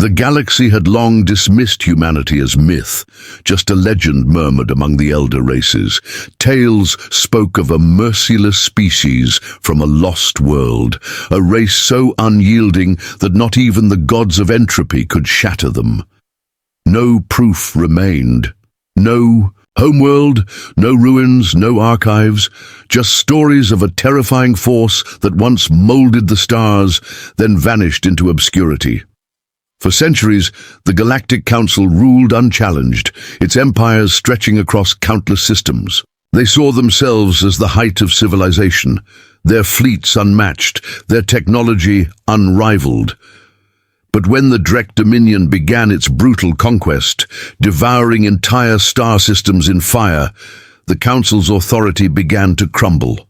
The galaxy had long dismissed humanity as myth, just a legend murmured among the elder races. Tales spoke of a merciless species from a lost world, a race so unyielding that not even the gods of entropy could shatter them. No proof remained. No homeworld, no ruins, no archives, just stories of a terrifying force that once molded the stars, then vanished into obscurity. For centuries, the Galactic Council ruled unchallenged, its empires stretching across countless systems. They saw themselves as the height of civilization, their fleets unmatched, their technology unrivaled. But when the Drek Dominion began its brutal conquest, devouring entire star systems in fire, the Council's authority began to crumble.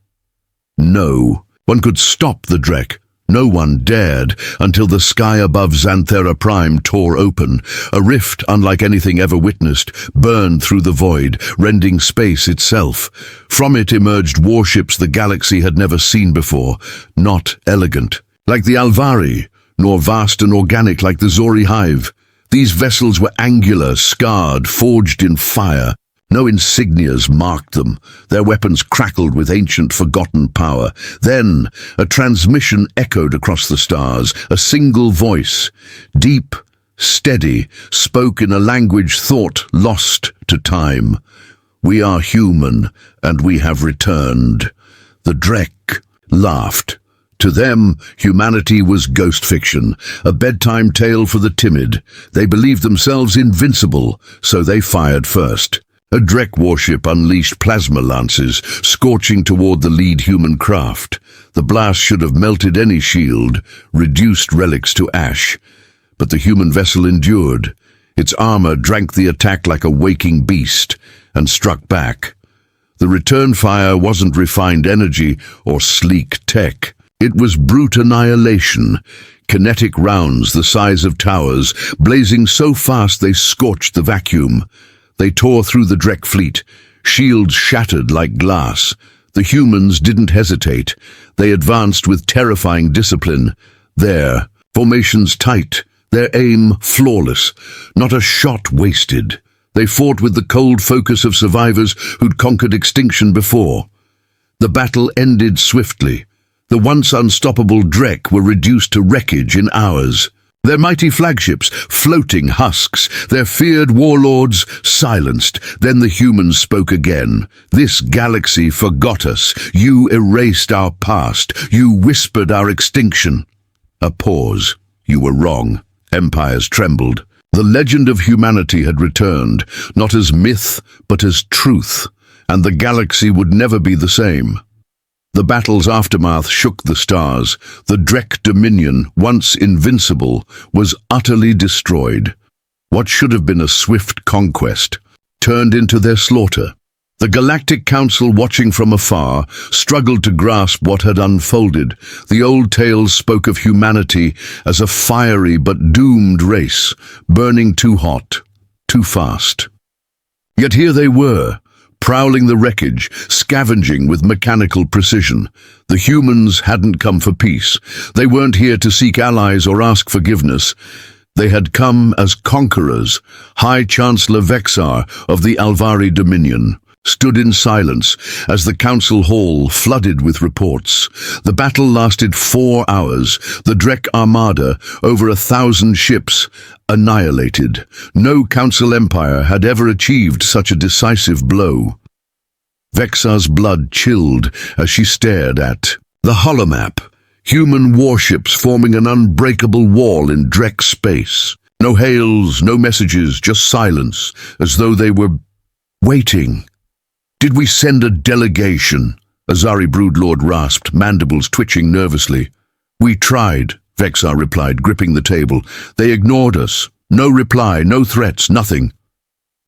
No one could stop the Drek. No one dared until the sky above Xanthera Prime tore open. A rift unlike anything ever witnessed burned through the void, rending space itself. From it emerged warships the galaxy had never seen before, not elegant, like the Alvari, nor vast and organic like the Zori Hive. These vessels were angular, scarred, forged in fire. No insignias marked them. Their weapons crackled with ancient forgotten power. Then a transmission echoed across the stars, a single voice, deep, steady, spoke in a language thought lost to time. "We are human, and we have returned." The Drek laughed. To them, humanity was ghost fiction, a bedtime tale for the timid. They believed themselves invincible, so they fired first. A Drek warship unleashed plasma lances, scorching toward the lead human craft. The blast should have melted any shield, reduced relics to ash. But the human vessel endured. Its armor drank the attack like a waking beast, and struck back. The return fire wasn't refined energy or sleek tech. It was brute annihilation. Kinetic rounds the size of towers, blazing so fast they scorched the vacuum. They tore through the Drek fleet, shields shattered like glass. The humans didn't hesitate. They advanced with terrifying discipline. Their formations tight, their aim flawless, not a shot wasted. They fought with the cold focus of survivors who'd conquered extinction before. The battle ended swiftly. The once unstoppable Drek were reduced to wreckage in hours. Their mighty flagships, floating husks, their feared warlords silenced. Then the humans spoke again. "This galaxy forgot us. You erased our past. You whispered our extinction." A pause. "You were wrong." Empires trembled. The legend of humanity had returned, not as myth, but as truth, and the galaxy would never be the same. The battle's aftermath shook the stars. The Drek Dominion, once invincible, was utterly destroyed. What should have been a swift conquest turned into their slaughter. The Galactic Council, watching from afar, struggled to grasp what had unfolded. The old tales spoke of humanity as a fiery but doomed race, burning too hot, too fast. Yet here they were, prowling the wreckage, scavenging with mechanical precision. The humans hadn't come for peace. They weren't here to seek allies or ask forgiveness. They had come as conquerors. High Chancellor Vexar of the Alvari Dominion stood in silence as the council hall flooded with reports. The battle lasted 4 hours. The Drek Armada, over 1,000 ships, annihilated. No council empire had ever achieved such a decisive blow. Vexar's blood chilled as she stared at the holomap. Human warships forming an unbreakable wall in Drek space. No hails, no messages, just silence, as though they were waiting. "Did we send a delegation?" Azari Broodlord rasped, mandibles twitching nervously. "We tried," Vexar replied, gripping the table. "They ignored us. No reply, no threats, nothing."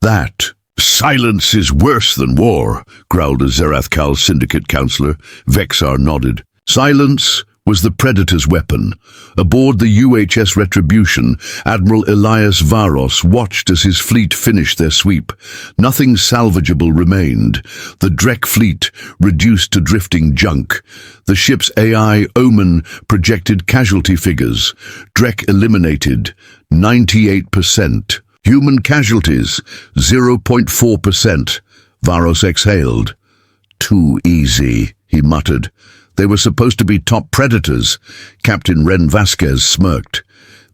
"That silence is worse than war," growled a Zerathkal syndicate counselor. Vexar nodded. "Silence was the Predator's weapon. Aboard the UHS Retribution, Admiral Elias Varos watched as his fleet finished their sweep. Nothing salvageable remained. The Drek fleet reduced to drifting junk. The ship's AI, Omen, projected casualty figures. Drek eliminated 98%. Human casualties, 0.4%. Varos exhaled. Too easy, he muttered. They were supposed to be top predators. Captain Ren Vasquez smirked.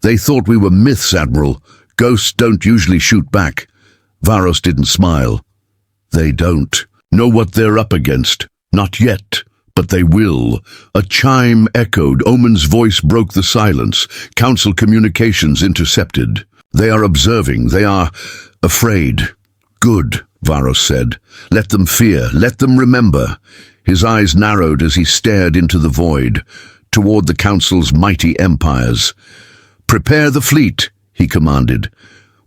They thought we were myths, Admiral. Ghosts don't usually shoot back. Varos didn't smile. They don't know what they're up against. Not yet, but they will. A chime echoed. Omen's voice broke the silence. Council communications intercepted. They are observing. They are afraid. Good, Varos said. Let them fear. Let them remember. His eyes narrowed as he stared into the void, toward the Council's mighty empires. Prepare the fleet, he commanded.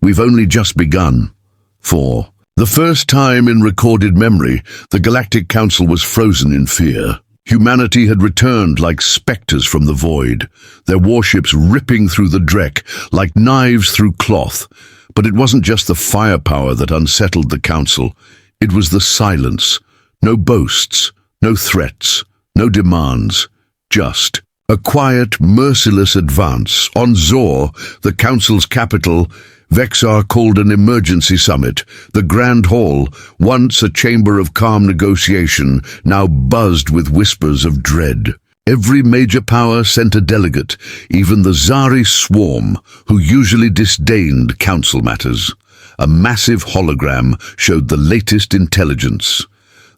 We've only just begun. For the first time in recorded memory, the Galactic Council was frozen in fear. Humanity had returned like specters from the void, their warships ripping through the Drek like knives through cloth. But it wasn't just the firepower that unsettled the Council. It was the silence. No boasts, no threats, no demands. Just a quiet, merciless advance. On Zor, the Council's capital, Vexar called an emergency summit. The Grand Hall, once a chamber of calm negotiation, now buzzed with whispers of dread. Every major power sent a delegate, even the Zari swarm, who usually disdained council matters. A massive hologram showed the latest intelligence.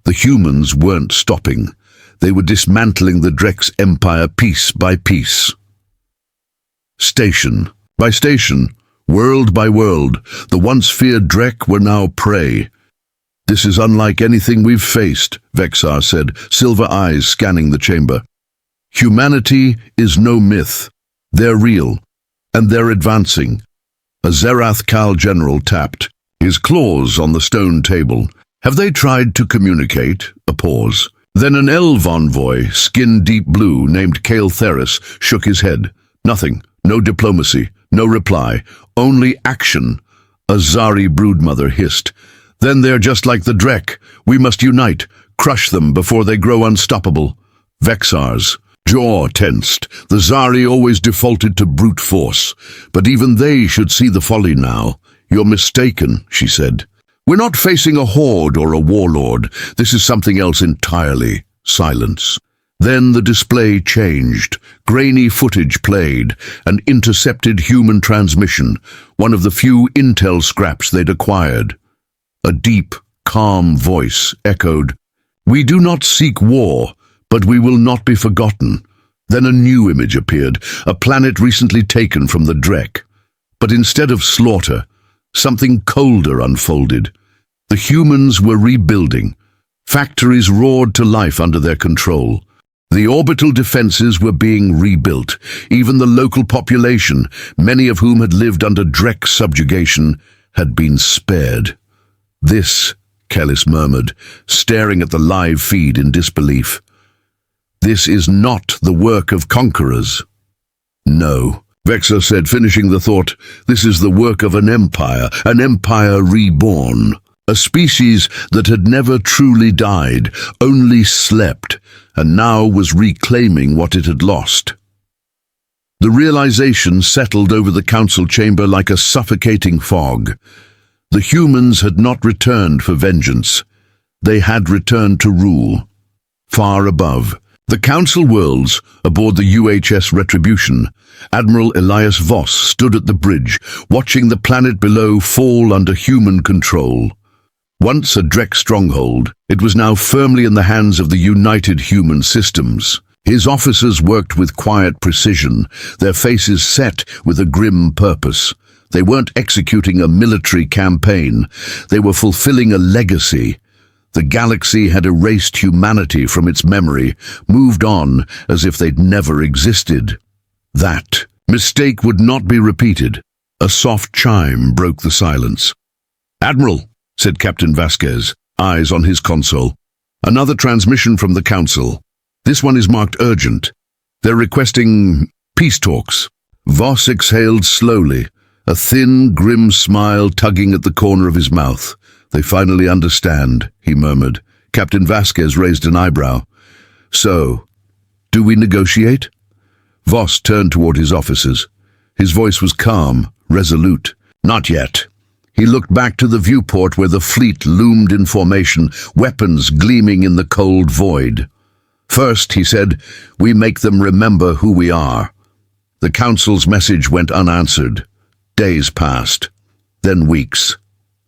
The humans weren't stopping. They were dismantling the Drek's empire piece by piece. Station by station, world by world, the once feared Drek were now prey. This is unlike anything we've faced, Vexar said, silver eyes scanning the chamber. Humanity is no myth. They're real, and they're advancing. A Zerath Kal general tapped, his claws on the stone table. Have they tried to communicate? A pause. Then an elf envoy, skin deep blue, named Kale Theris, shook his head. Nothing. No diplomacy. No reply. Only action. A Zari broodmother hissed. Then they're just like the Drek. We must unite. Crush them before they grow unstoppable. Vexar's jaw tensed. The Zari always defaulted to brute force. But even they should see the folly now. You're mistaken, she said. We're not facing a horde or a warlord. This is something else entirely. Silence. Then the display changed. Grainy footage played, an intercepted human transmission, one of the few intel scraps they'd acquired. A deep, calm voice echoed, "We do not seek war, but we will not be forgotten." Then a new image appeared, a planet recently taken from the Drek. But instead of slaughter, something colder unfolded. The humans were rebuilding. Factories roared to life under their control. The orbital defenses were being rebuilt. Even the local population, many of whom had lived under Drek subjugation, had been spared. This, Kellis murmured, staring at the live feed in disbelief. This is not the work of conquerors. No, Vexar said, finishing the thought. This is the work of an empire reborn. A species that had never truly died, only slept, and now was reclaiming what it had lost. The realization settled over the council chamber like a suffocating fog. The humans had not returned for vengeance. They had returned to rule. Far above, the council worlds, aboard the UHS Retribution, Admiral Elias Voss stood at the bridge, watching the planet below fall under human control. Once a Drek stronghold, it was now firmly in the hands of the united human systems. His officers worked with quiet precision, their faces set with a grim purpose. They weren't executing a military campaign. They were fulfilling a legacy. The galaxy had erased humanity from its memory, moved on as if they'd never existed. That mistake would not be repeated. A soft chime broke the silence. "Admiral," said Captain Vasquez, eyes on his console. "Another transmission from the Council. This one is marked urgent. They're requesting peace talks. Voss exhaled slowly, a thin, grim smile tugging at the corner of his mouth. They finally understand, he murmured. Captain Vasquez raised an eyebrow. So, do we negotiate? Voss turned toward his officers. His voice was calm, resolute. Not yet. He looked back to the viewport where the fleet loomed in formation, weapons gleaming in the cold void. First, he said, we make them remember who we are. The council's message went unanswered. Days passed, then weeks.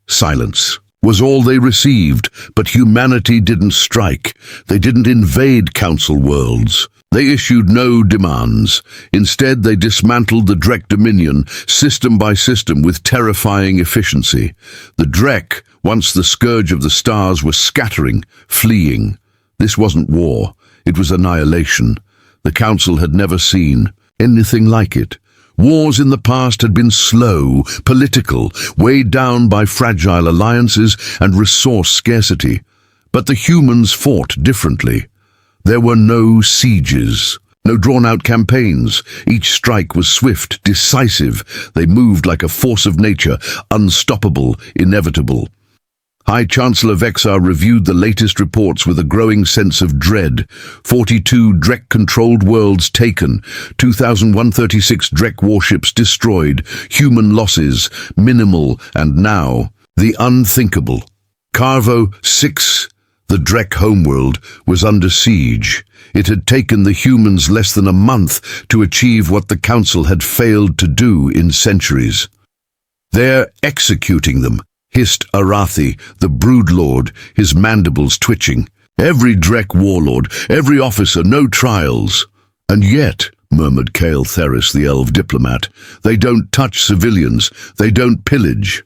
Silence was all they received, but humanity didn't strike. They didn't invade council worlds. They issued no demands. Instead, they dismantled the Drek Dominion, system by system, with terrifying efficiency. The Drek, once the scourge of the stars, were scattering, fleeing. This wasn't war. It was annihilation. The council had never seen anything like it. Wars in the past had been slow, political, weighed down by fragile alliances and resource scarcity. But the humans fought differently. There were no sieges, no drawn-out campaigns. Each strike was swift, decisive. They moved like a force of nature, unstoppable, inevitable. High Chancellor Vexar reviewed the latest reports with a growing sense of dread. 42 Drek-controlled worlds taken, 2,136 Drek warships destroyed, human losses minimal, and now, the unthinkable. Carvo 6, the Drek homeworld, was under siege. It had taken the humans less than a month to achieve what the Council had failed to do in centuries. They're executing them, hissed Arathi, the Broodlord, his mandibles twitching. Every Drek warlord, every officer, no trials. And yet, murmured Kael Theris, the elf diplomat, they don't touch civilians, they don't pillage.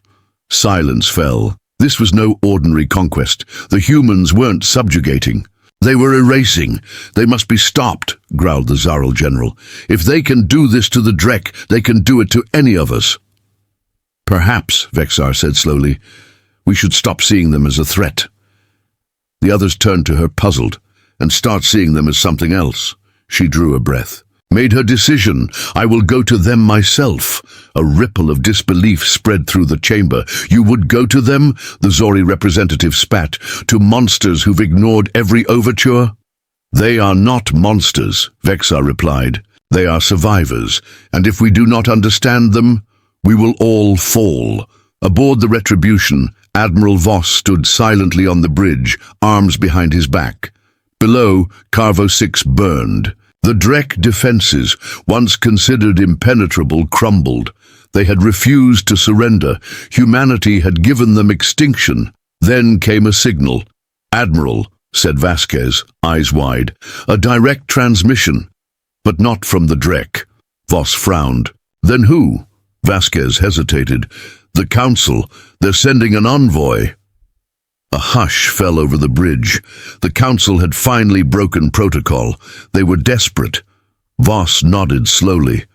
Silence fell. This was no ordinary conquest. The humans weren't subjugating. They were erasing. They must be stopped, growled the Zaral general. If they can do this to the Drek, they can do it to any of us. Perhaps, Vexar said slowly, we should stop seeing them as a threat. The others turned to her puzzled, and start seeing them as something else. She drew a breath. Made her decision. I will go to them myself. A ripple of disbelief spread through the chamber. You would go to them? The Zori representative spat. To monsters who've ignored every overture? They are not monsters, Vexar replied. They are survivors, and if we do not understand them, we will all fall. Aboard the Retribution, Admiral Voss stood silently on the bridge, arms behind his back. Below, Carvo 6 burned. The Drek defenses, once considered impenetrable, crumbled. They had refused to surrender. Humanity had given them extinction. Then came a signal. Admiral, said Vasquez, eyes wide. A direct transmission. But not from the Drek. Voss frowned. Then who? Vasquez hesitated. The Council. They're sending an envoy. A hush fell over the bridge. The Council had finally broken protocol. They were desperate. Voss nodded slowly.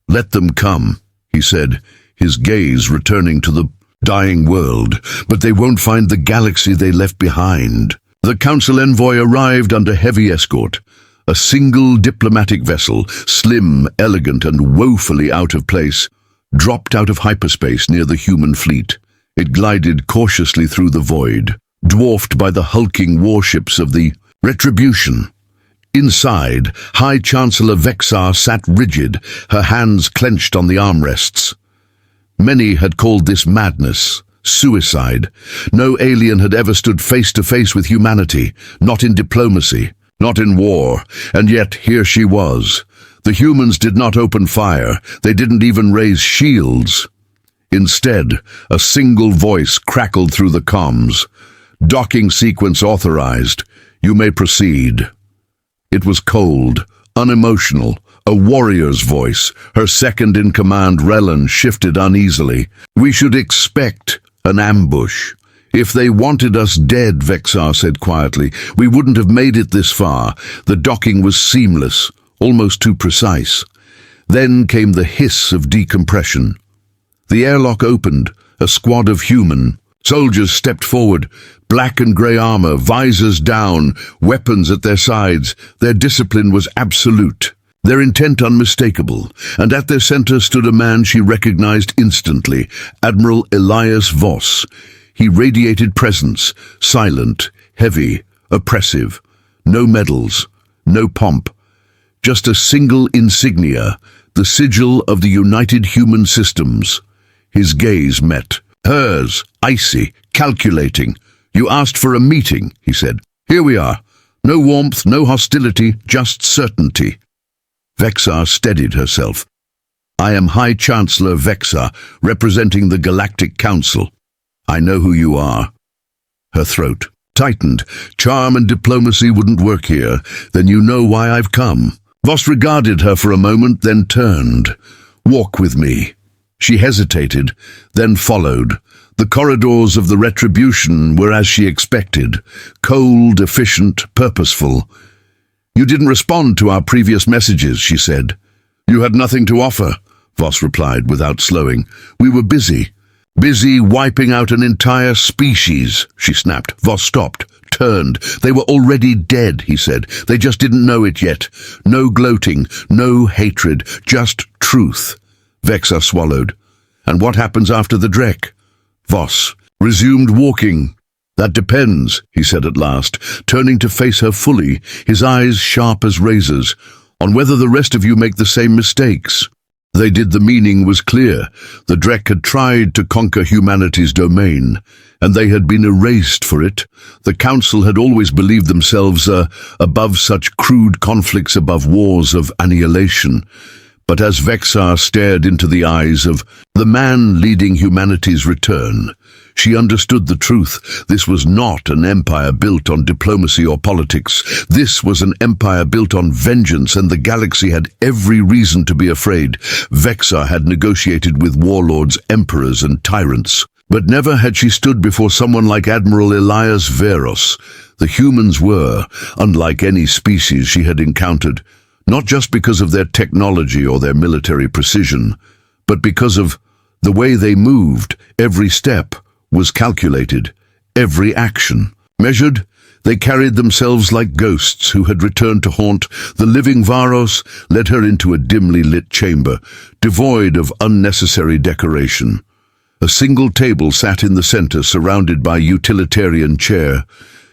Let them come, he said, his gaze returning to the dying world. But they won't find the galaxy they left behind. The Council envoy arrived under heavy escort. A single diplomatic vessel, slim, elegant, and woefully out of place, dropped out of hyperspace near the human fleet. It glided cautiously through the void, dwarfed by the hulking warships of the Retribution. Inside, High Chancellor Vexar sat rigid, her hands clenched on the armrests. Many had called this madness, suicide. No alien had ever stood face to face with humanity, not in diplomacy, not in war, and yet here she was. The humans did not open fire. They didn't even raise shields. Instead, a single voice crackled through the comms. Docking sequence authorized. You may proceed. It was cold, unemotional, a warrior's voice. Her second-in-command, Rellan, shifted uneasily. We should expect an ambush. If they wanted us dead, Vexar said quietly, we wouldn't have made it this far. The docking was seamless, almost too precise. Then came the hiss of decompression. The airlock opened, a squad of human. Soldiers stepped forward, black and grey armor, visors down, weapons at their sides. Their discipline was absolute. their intent unmistakable, and at their center stood a man she recognized instantly, Admiral Elias Voss. He radiated presence, silent, heavy, oppressive. No medals, no pomp, just a single insignia, the sigil of the United Human Systems. His gaze met hers, icy, calculating. "You asked for a meeting," he said. "Here we are. No warmth, no hostility, just certainty." Vexar steadied herself. "I am High Chancellor Vexar, representing the Galactic Council. I know who you are." Her throat tightened. "Charm and diplomacy wouldn't work here. Then you know why I've come." Voss regarded her for a moment, then turned. "Walk with me." She hesitated, then followed. The corridors of the Retribution were as she expected, cold, efficient, purposeful. "You didn't respond to our previous messages," she said. "You had nothing to offer," Voss replied without slowing. "We were busy. Busy wiping out an entire species," she snapped. Voss stopped, turned. "They were already dead," he said. "They just didn't know it yet. No gloating, no hatred, just truth." Vexar swallowed. "And what happens after the Drek?" Voss resumed walking. "That depends," he said at last, turning to face her fully, his eyes sharp as razors, "on whether the rest of you make the same mistakes." They did. The meaning was clear. The Drek had tried to conquer humanity's domain, and they had been erased for it. The Council had always believed themselves above such crude conflicts, above wars of annihilation. But as Vexar stared into the eyes of the man leading humanity's return, she understood the truth. This was not an empire built on diplomacy or politics. This was an empire built on vengeance, and the galaxy had every reason to be afraid. Vexar had negotiated with warlords, emperors, and tyrants. But never had she stood before someone like Admiral Elias Veros. The humans were unlike any species she had encountered, not just because of their technology or their military precision, but because of the way they moved. Every step was calculated, every action measured. They carried themselves like ghosts who had returned to haunt. The living Varos led her into a dimly lit chamber, devoid of unnecessary decoration. A single table sat in the center, surrounded by utilitarian chair.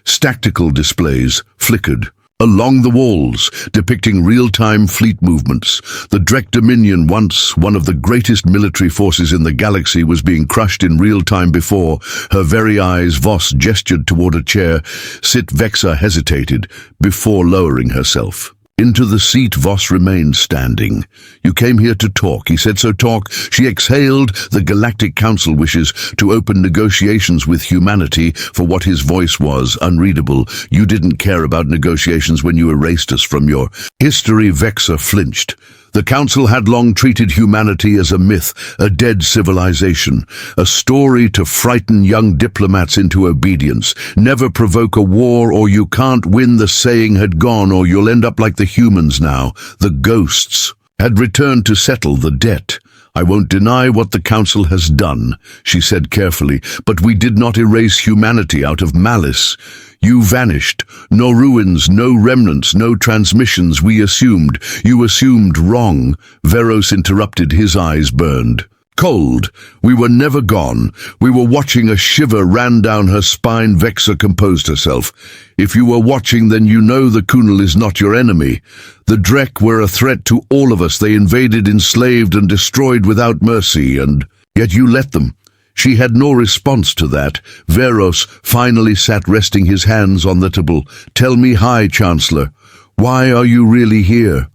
Stactical displays flickered along the walls, depicting real-time fleet movements. The Drek Dominion, once one of the greatest military forces in the galaxy, was being crushed in real time before her very eyes. Voss gestured toward a chair. "Sit." Vexar hesitated before lowering herself into the seat. Voss remained standing. "You came here to talk," he said, "so talk." She exhaled. The Galactic Council wishes to open negotiations with humanity. For what his voice was, unreadable. "You didn't care about negotiations when you erased us from your history." Vexar flinched. The Council had long treated humanity as a myth, a dead civilization, a story to frighten young diplomats into obedience. "Never provoke a war or you can't win," the saying had gone, "or you'll end up like the humans now." The ghosts had returned to settle the debt. "I won't deny what the Council has done," she said carefully, "but we did not erase humanity out of malice. You vanished. No ruins, no remnants, no transmissions. We assumed. You assumed wrong." Veros interrupted. His eyes burned cold. "We were never gone. We were watching." A shiver ran down her spine. Vexar composed herself. "If you were watching, then you know the Kunal is not your enemy. The Drek were a threat to all of us. They invaded, enslaved, and destroyed without mercy, and yet you let them." She had no response to that. Veros finally sat, resting his hands on the table. "Tell me, High Chancellor, why are you really here?"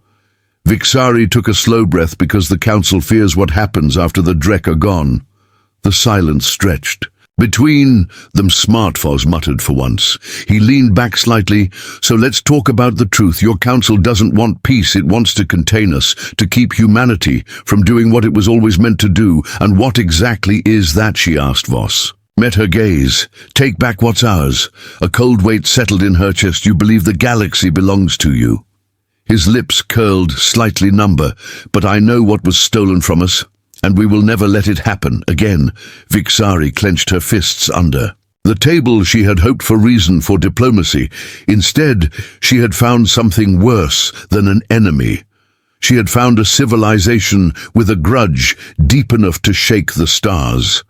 Vixari took a slow breath. "Because the Council fears what happens after the Drek are gone." The silence stretched. Between them, Smartfoz muttered for once. He leaned back slightly. "So let's talk about the truth. Your Council doesn't want peace. It wants to contain us, to keep humanity from doing what it was always meant to do." "And what exactly is that?" she asked. Voss met her gaze. "Take back what's ours." A cold weight settled in her chest. "You believe the galaxy belongs to you." His lips curled, slightly number. "But I know what was stolen from us, and we will never let it happen again." Vixari clenched her fists under the table. She had hoped for reason for diplomacy. Instead, she had found something worse than an enemy. She had found a civilization with a grudge deep enough to shake the stars.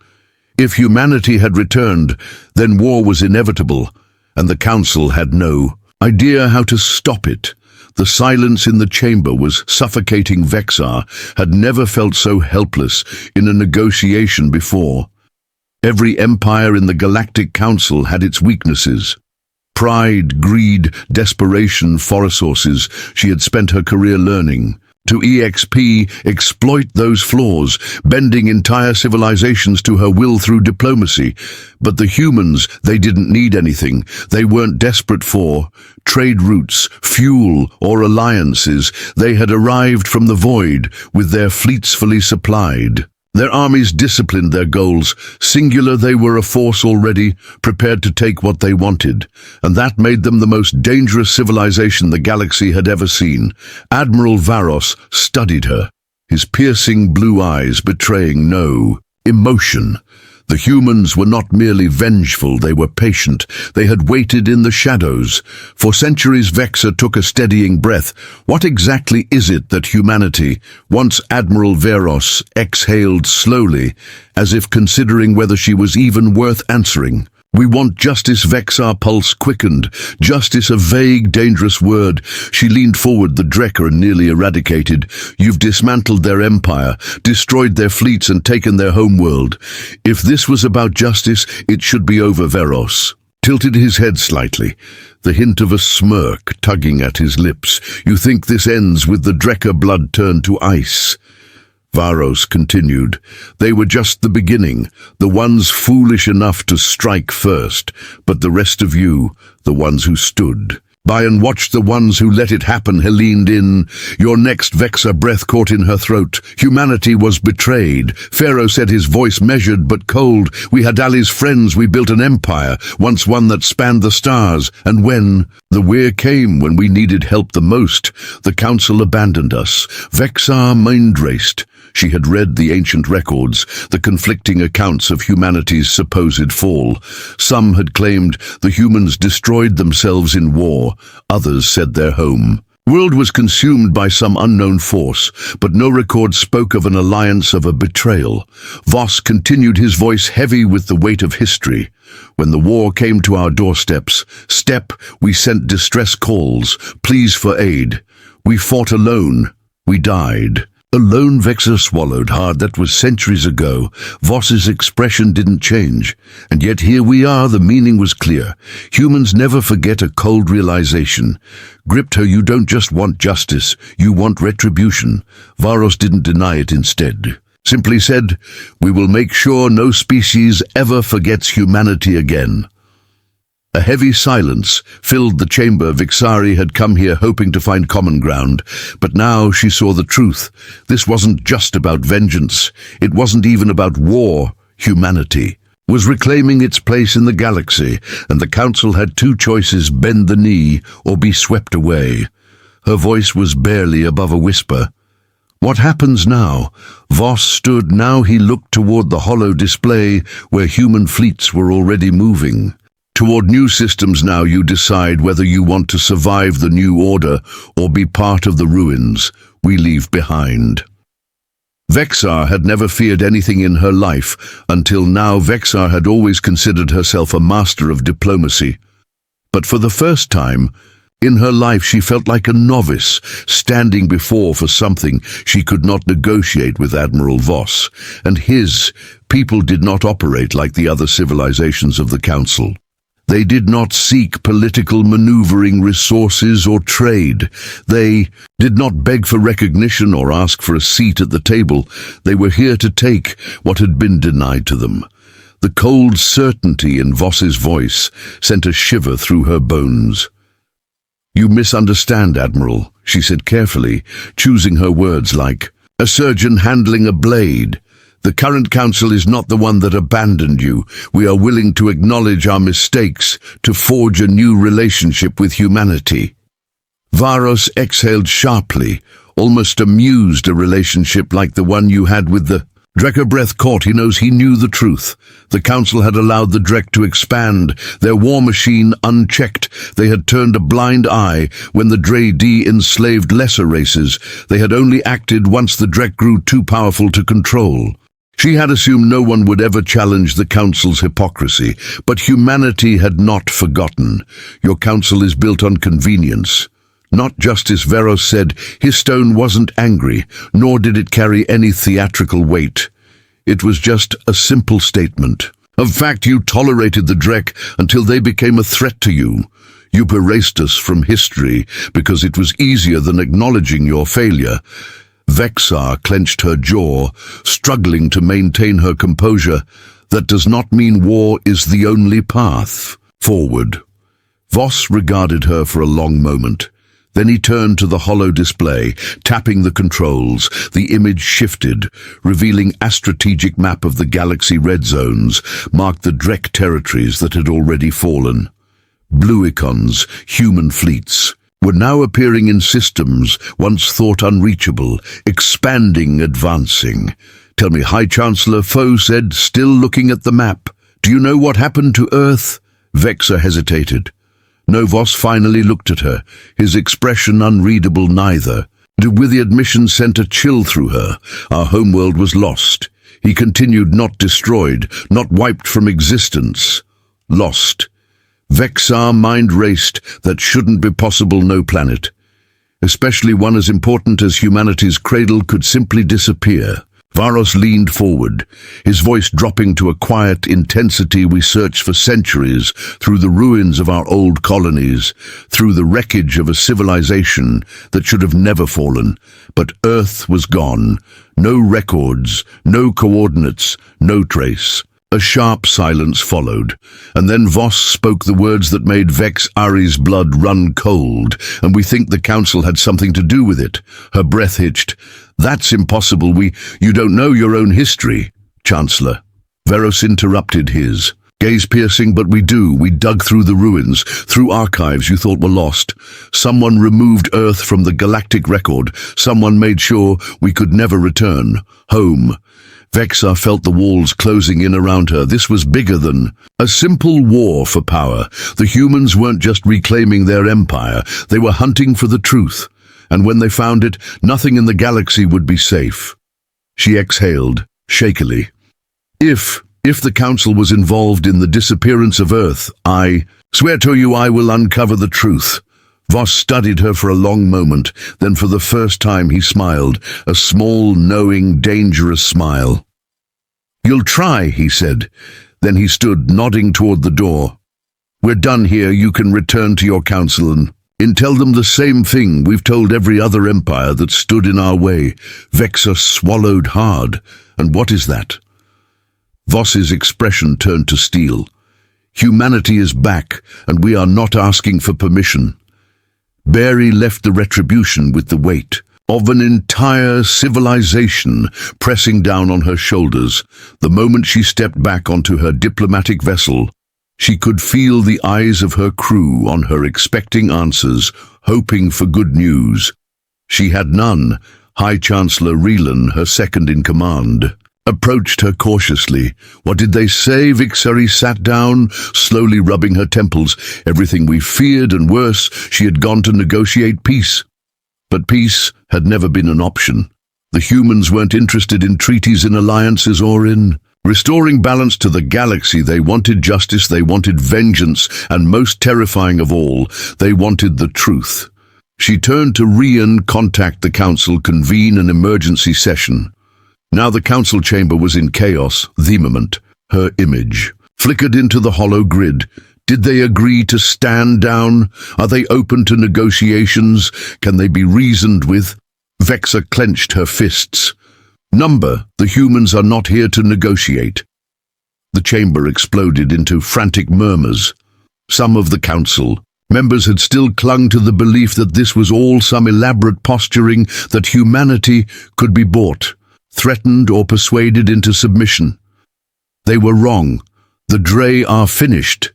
If humanity had returned, then war was inevitable, and the Council had no idea how to stop it. The silence in the chamber was suffocating. Vexar had never felt so helpless in a negotiation before. Every empire in the Galactic Council had its weaknesses. Pride, greed, desperation, resources she had spent her career learning. To exploit those flaws, bending entire civilizations to her will through diplomacy. But the humans, they didn't need anything. They weren't desperate for trade routes, fuel, or alliances. They had arrived from the void, with their fleets fully supplied. Their armies disciplined their goals. Singular, they were a force already, prepared to take what they wanted. And that made them the most dangerous civilization the galaxy had ever seen. Admiral Varos studied her, his piercing blue eyes betraying no emotion. The humans were not merely vengeful, they were patient. They had waited in the shadows. For centuries, Vexar took a steadying breath. What exactly is it that humanity, once Admiral Varos, exhaled slowly, as if considering whether she was even worth answering? We want justice. Vexar pulse quickened. Justice, a vague, dangerous word. She leaned forward, the Drekker nearly eradicated. You've dismantled their empire, destroyed their fleets and taken their homeworld. If this was about justice, it should be over. Varos tilted his head slightly, the hint of a smirk tugging at his lips. You think this ends with the Drekker blood turned to ice? Varos continued. They were just the beginning, the ones foolish enough to strike first, but the rest of you, the ones who stood by and watched the ones who let it happen. He leaned in. Your next. Vexar breath caught in her throat. Humanity was betrayed. Pharaoh said, his voice measured but cold. We had Ali's friends. We built an empire, once one that spanned the stars. And when the weir came, when we needed help the most, the Council abandoned us. Vexar mind raced. She had read the ancient records, the conflicting accounts of humanity's supposed fall. Some had claimed the humans destroyed themselves in war. Others said their home world was consumed by some unknown force, but no record spoke of an alliance, of a betrayal. Voss continued, his voice heavy with the weight of history. When the war came to our doorsteps, we sent distress calls, pleas for aid. We fought alone. We died. Alone. Vexar swallowed hard. That was centuries ago. Voss's expression didn't change. And yet here we are. The meaning was clear. Humans never forget a cold realization. Gripped her. You don't just want justice. You want retribution. Varos didn't deny it. Instead, simply said, we will make sure no species ever forgets humanity again. A heavy silence filled the chamber. Vixari had come here hoping to find common ground, but now she saw the truth. This wasn't just about vengeance. It wasn't even about war. Humanity was reclaiming its place in the galaxy, and the Council had two choices: bend the knee or be swept away. Her voice was barely above a whisper. What happens now? Voss stood. Now he looked toward the hollow display where human fleets were already moving. Toward new systems. Now you decide whether you want to survive the new order or be part of the ruins we leave behind. Vexar had never feared anything in her life until now. Vexar had always considered herself a master of diplomacy. But for the first time in her life she felt like a novice, standing before for something she could not negotiate with Admiral Voss. And his people did not operate like the other civilizations of the Council. They did not seek political maneuvering, resources, or trade. They did not beg for recognition or ask for a seat at the table. They were here to take what had been denied to them. The cold certainty in Voss's voice sent a shiver through her bones. You misunderstand, Admiral, she said carefully, choosing her words like a surgeon handling a blade. The current Council is not the one that abandoned you. We are willing to acknowledge our mistakes, to forge a new relationship with humanity. Varos exhaled sharply, almost amused. A relationship like the one you had with the Drekker breath caught. He knew the truth. The council had allowed the Drek to expand, their war machine unchecked. They had turned a blind eye when the Dre D enslaved lesser races. They had only acted once the Drek grew too powerful to control. She had assumed no one would ever challenge the council's hypocrisy, but humanity had not forgotten. Your council is built on convenience. Not justice, Veros said. His tone wasn't angry, nor did it carry any theatrical weight. It was just a simple statement. Of fact, you tolerated the Drek until they became a threat to you. You erased us from history because it was easier than acknowledging your failure. Vexar clenched her jaw, struggling to maintain her composure. That does not mean war is the only path forward. Voss regarded her for a long moment. Then he turned to the hollow display, tapping the controls. The image shifted, revealing a strategic map of the galaxy. Red zones marked the Drek territories that had already fallen. Blue icons, human fleets, were now appearing in systems once thought unreachable, expanding, advancing. Tell me, High Chancellor, Foe said, still looking at the map. Do you know what happened to Earth? Vexar hesitated. Novos finally looked at her, his expression unreadable neither. With the admission sent a chill through her. Our homeworld was lost. He continued, not destroyed, not wiped from existence. Lost. Vexar mind raced. That shouldn't be possible. No planet, especially one as important as humanity's cradle, could simply disappear. Varos leaned forward, his voice dropping to a quiet intensity. We searched for centuries through the ruins of our old colonies, through the wreckage of a civilization that should have never fallen. But Earth was gone. No records, no coordinates, no trace. A sharp silence followed, and then Voss spoke the words that made Vex Ari's blood run cold. And we think the council had something to do with it. Her breath hitched. That's impossible. You don't know your own history, Chancellor. Veros interrupted his. Gaze piercing, but we do. We dug through the ruins, through archives you thought were lost. Someone removed Earth from the galactic record. Someone made sure we could never return home. Vexar felt the walls closing in around her. This was bigger than a simple war for power. The humans weren't just reclaiming their empire. They were hunting for the truth. And when they found it, nothing in the galaxy would be safe. She exhaled, shakily. If the Council was involved in the disappearance of Earth, I swear to you I will uncover the truth. Voss studied her for a long moment, then for the first time he smiled, a small, knowing, dangerous smile. You'll try, he said. Then he stood, nodding toward the door. We're done here. You can return to your council and tell them the same thing we've told every other empire that stood in our way. Vexar swallowed hard. And what is that? Voss's expression turned to steel. Humanity is back, and we are not asking for permission. Barry left the retribution with the weight of an entire civilization pressing down on her shoulders. The moment she stepped back onto her diplomatic vessel, she could feel the eyes of her crew on her, expecting answers, hoping for good news. She had none. High Chancellor Relan, her second in command, approached her cautiously. What did they say? Vixari sat down, slowly rubbing her temples. Everything we feared and worse, she had gone to negotiate peace. But peace had never been an option. The humans weren't interested in treaties, in alliances, or in restoring balance to the galaxy. They wanted justice, they wanted vengeance, and most terrifying of all, they wanted the truth. She turned to Rian. Contact the council, convene an emergency session. Now the council chamber was in chaos. The moment her image flickered into the hollow grid. Did they agree to stand down? Are they open to negotiations? Can they be reasoned with? Vexar clenched her fists. Number, the humans are not here to negotiate. The chamber exploded into frantic murmurs. Some of the council members had still clung to the belief that this was all some elaborate posturing, that humanity could be bought, threatened, or persuaded into submission. They were wrong. The Dre are finished.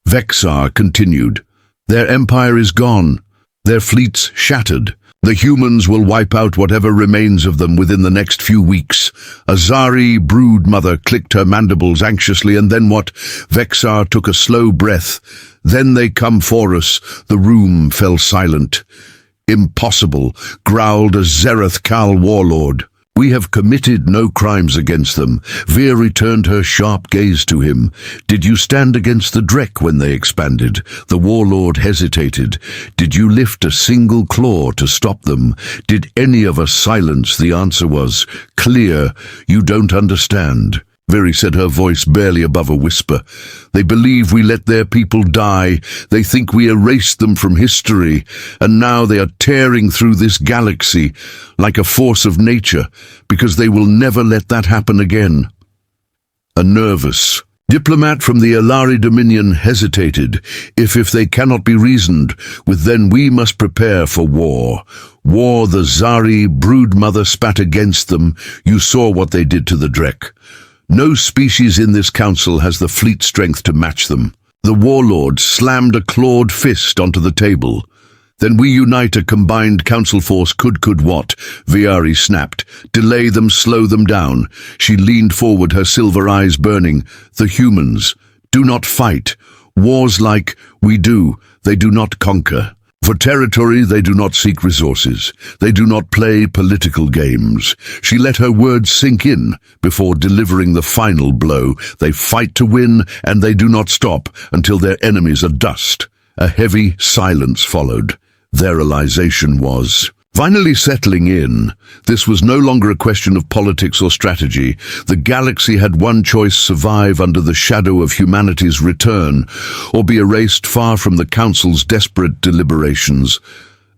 Vexar continued. Their empire is gone, their fleets shattered, The humans will wipe out whatever remains of them within the next few weeks. Azari, brood mother, clicked her mandibles anxiously, and then what? Vexar took a slow breath. Then they come for us. The room fell silent. Impossible, growled a Zereth Kal warlord. We have committed no crimes against them. Veer returned her sharp gaze to him. Did you stand against the Drek when they expanded? The warlord hesitated. Did you lift a single claw to stop them? Did any of us silence? The answer was clear. You don't understand. Veri said, her voice barely above a whisper. They believe we let their people die. They think we erased them from history. And now they are tearing through this galaxy like a force of nature, because they will never let that happen again. A nervous diplomat from the Elari Dominion hesitated. If they cannot be reasoned with, then we must prepare for war. War, the Zari broodmother spat against them. You saw what they did to the Drek. No species in this council has the fleet strength to match them. The warlord slammed a clawed fist onto the table. Then we unite a combined council force. Could what? Viari snapped. Delay them, slow them down. She leaned forward, her silver eyes burning. The humans do not fight. Wars like we do, they do not conquer. For territory, they do not seek resources. They do not play political games. She let her words sink in before delivering the final blow. They fight to win, and they do not stop until their enemies are dust. A heavy silence followed. Their realization was finally settling in. This was no longer a question of politics or strategy. The galaxy had one choice: survive under the shadow of humanity's return, or be erased far from the Council's desperate deliberations.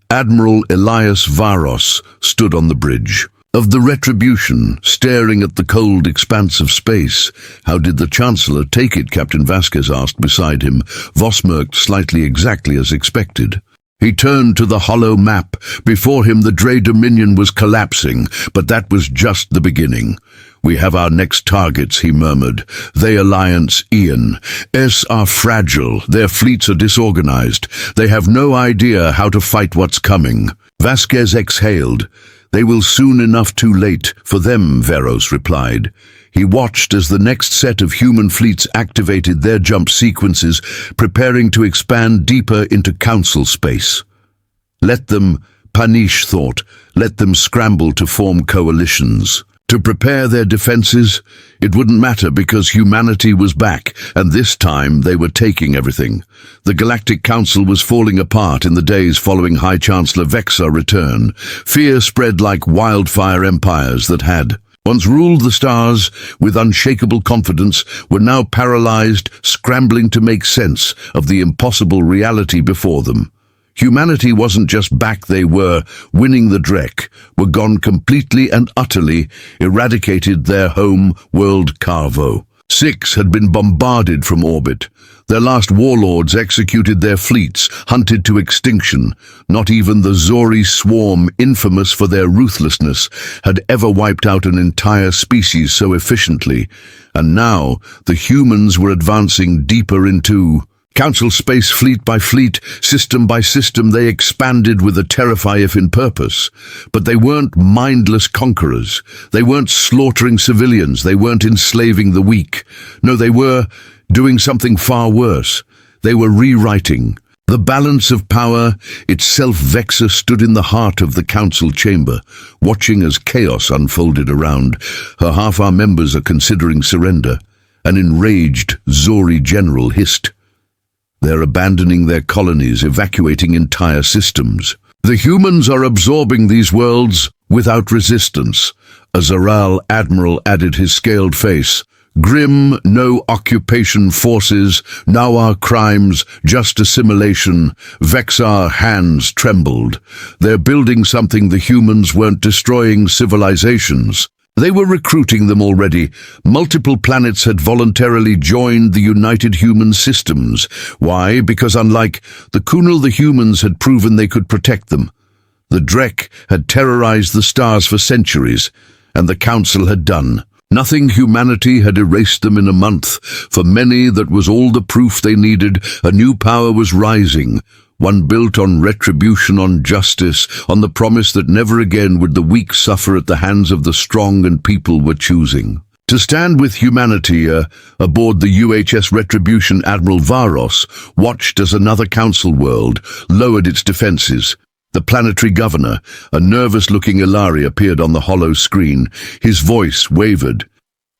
Admiral Elias Varos stood on the bridge of the Retribution, staring at the cold expanse of space. How did the Chancellor take it? Captain Vasquez asked beside him. Voss smirked slightly, exactly as expected. He turned to the hollow map. Before him the Dre Dominion was collapsing, but that was just the beginning. We have our next targets, he murmured. They Alliance Ian. S are fragile. Their fleets are disorganized. They have no idea how to fight what's coming. Vasquez exhaled. They will soon enough. Too late for them, Veros replied. He watched as the next set of human fleets activated their jump sequences, preparing to expand deeper into Council space. Let them, Panish thought, let them scramble to form coalitions. To prepare their defenses, it wouldn't matter because humanity was back, and this time they were taking everything. The Galactic Council was falling apart in the days following High Chancellor Vexar's return. Fear spread like wildfire. Empires that had once ruled the stars with unshakable confidence were now paralyzed, scrambling to make sense of the impossible reality before them. Humanity wasn't just back, they were winning. The Drek were gone completely and utterly, eradicated their home world. Carvo 6 had been bombarded from orbit. Their last warlords executed their fleets, hunted to extinction. Not even the Zori swarm, infamous for their ruthlessness, had ever wiped out an entire species so efficiently. And now the humans were advancing deeper into Council space. Fleet by fleet, system by system, they expanded with a terrifying purpose. But they weren't mindless conquerors. They weren't slaughtering civilians. They weren't enslaving the weak. No, they were doing something far worse. They were rewriting the balance of power itself. Vexar stood in the heart of the council chamber, watching as chaos unfolded around. Her half-our members are considering surrender. An enraged Zori general hissed. They're abandoning their colonies, evacuating entire systems. The humans are absorbing these worlds without resistance. A Zaral admiral added, his scaled face. Grim, no occupation forces, now our crimes, just assimilation. Vexar hands trembled. They're building something. The humans weren't destroying civilizations. They were recruiting them already. Multiple planets had voluntarily joined the United Human Systems. Why? Because unlike the Kunal, the humans had proven they could protect them. The Drek had terrorized the stars for centuries, and the Council had done nothing. Humanity had erased them in a month. For many, that was all the proof they needed. A new power was rising, one built on retribution, on justice, on the promise that never again would the weak suffer at the hands of the strong, and people were choosing to stand with humanity. Aboard the UHS Retribution, Admiral Varos watched as another council world lowered its defenses. The planetary governor, a nervous-looking Ilari, appeared on the hollow screen. His voice wavered.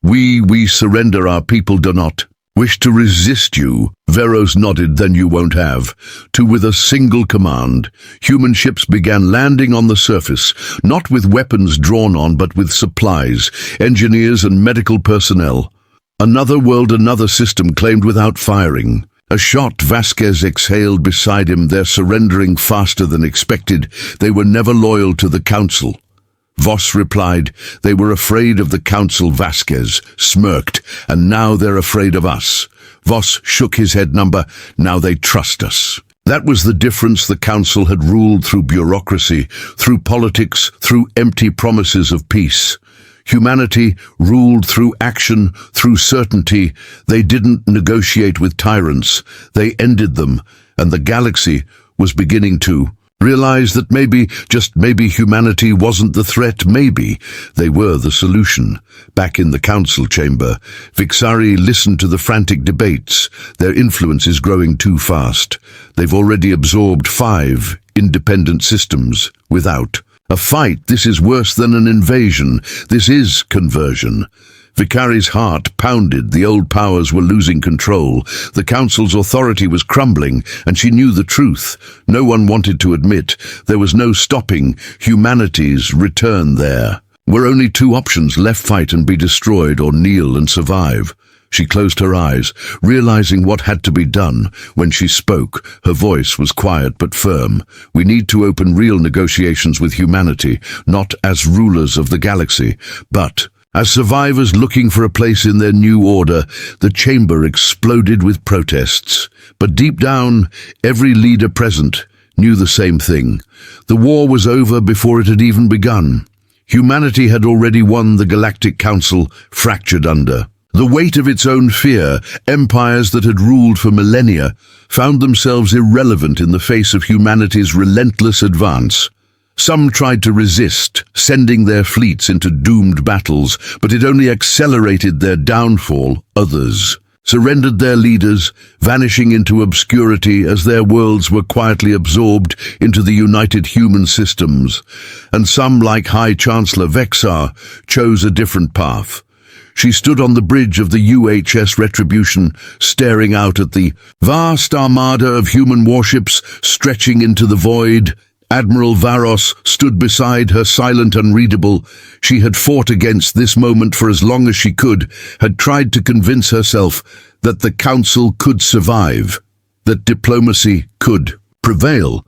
We surrender. Our people do not wish to resist you." Varos nodded. "Then you won't have to." With a single command, human ships began landing on the surface, not with weapons drawn on, but with supplies, engineers and medical personnel. Another world, another system claimed without firing. A shot. Vasquez exhaled beside him. "They're surrendering faster than expected. They were never loyal to the Council." Voss replied, "They were afraid of the Council." Vasquez smirked. "And now they're afraid of us." Voss shook his head. "Now they trust us." That was the difference. The Council had ruled through bureaucracy, through politics, through empty promises of peace. Humanity ruled through action, through certainty. They didn't negotiate with tyrants. They ended them, and the galaxy was beginning to realize that maybe, just maybe, humanity wasn't the threat. Maybe they were the solution. Back in the council chamber, Vixari listened to the frantic debates. Their influence is growing too fast. They've already absorbed 5 independent systems without a fight. This is worse than an invasion. This is conversion. Vicari's heart pounded. The old powers were losing control. The Council's authority was crumbling, and she knew the truth. No one wanted to admit. There was no stopping humanity's return. There were only 2 options left: fight and be destroyed, or kneel and survive. She closed her eyes, realizing what had to be done. When she spoke, her voice was quiet but firm. "We need to open real negotiations with humanity, not as rulers of the galaxy, but as survivors looking for a place in their new order." The chamber exploded with protests. But deep down, every leader present knew the same thing. The war was over before it had even begun. Humanity had already won. The Galactic Council fractured under the weight of its own fear. Empires that had ruled for millennia found themselves irrelevant in the face of humanity's relentless advance. Some tried to resist, sending their fleets into doomed battles, but it only accelerated their downfall. Others surrendered their leaders, vanishing into obscurity as their worlds were quietly absorbed into the united human systems. And some, like High Chancellor Vexar, chose a different path. She stood on the bridge of the UHS Retribution, staring out at the vast armada of human warships stretching into the void. Admiral Varos stood beside her, silent, unreadable. She had fought against this moment for as long as she could, had tried to convince herself that the Council could survive, that diplomacy could prevail.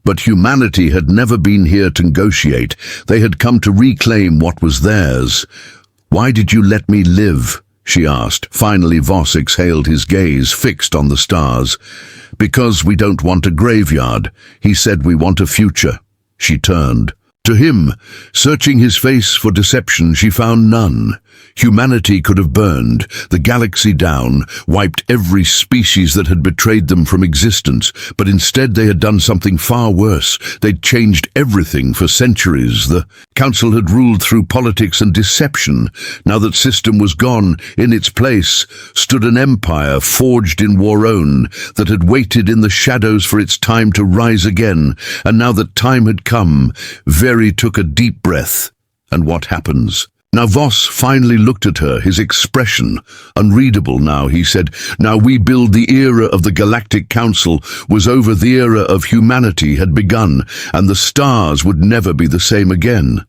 But humanity had never been here to negotiate. They had come to reclaim what was theirs. "Why did you let me live?" she asked. Finally, Voss exhaled, his gaze fixed on the stars. "Because we don't want a graveyard," he said. "We want a future." She turned to him, searching his face for deception. She found none. Humanity could have burned the galaxy down, wiped every species that had betrayed them from existence, but instead they had done something far worse. They'd changed everything for centuries. The Council had ruled through politics and deception. Now that system was gone, in its place stood an empire forged in Warone that had waited in the shadows for its time to rise again. And now that time had come, Veri took a deep breath. And what happens? Now Voss finally looked at her, his expression unreadable now. He said, "Now we build. The era of the Galactic Council was over. The era of humanity had begun, and the stars would never be the same again."